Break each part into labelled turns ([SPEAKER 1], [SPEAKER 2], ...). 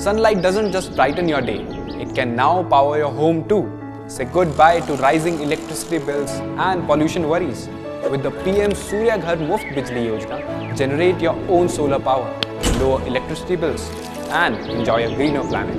[SPEAKER 1] Sunlight doesn't just brighten your day, it can now power your home too. Say goodbye to rising electricity bills and pollution worries. With the PM Surya Ghar Muft Bijli Yojana, generate your own solar power, lower electricity bills, and enjoy a greener planet.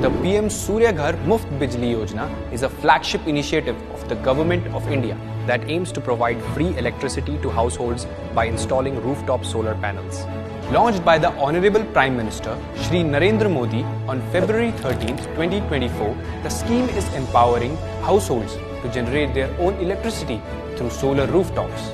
[SPEAKER 1] The PM Surya Ghar Muft Bijli Yojana is a flagship initiative of the Government of India that aims to provide free electricity to households by installing rooftop solar panels. Launched by the Honorable Prime Minister Shri Narendra Modi on February 13, 2024, the scheme is empowering households to generate their own electricity through solar rooftops.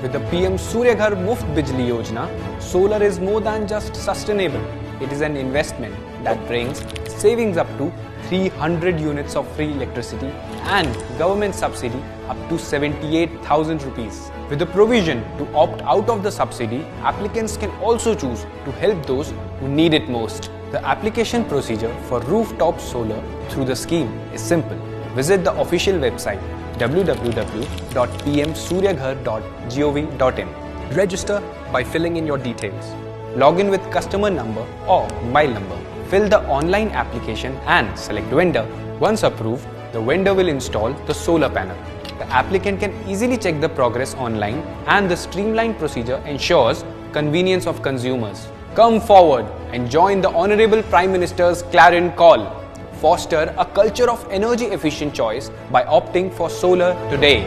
[SPEAKER 1] With the PM Surya Ghar Muft Bijli Yojana, solar is more than just sustainable. It is an investment that brings savings up to 300 units of free electricity and government subsidy up to 78,000 rupees. With the provision to opt out of the subsidy, applicants can also choose to help those who need it most. The application procedure for rooftop solar through the scheme is simple. Visit the official website www.pmsuryaghar.gov.in. Register by filling in your details. Log in with customer number or mobile number. Fill the online application and select vendor. Once approved, the vendor will install the solar panel. The applicant can easily check the progress online, and the streamlined procedure ensures convenience of consumers. Come forward and join the Honorable Prime Minister's clarion call. Foster a culture of energy efficient choice by opting for solar today.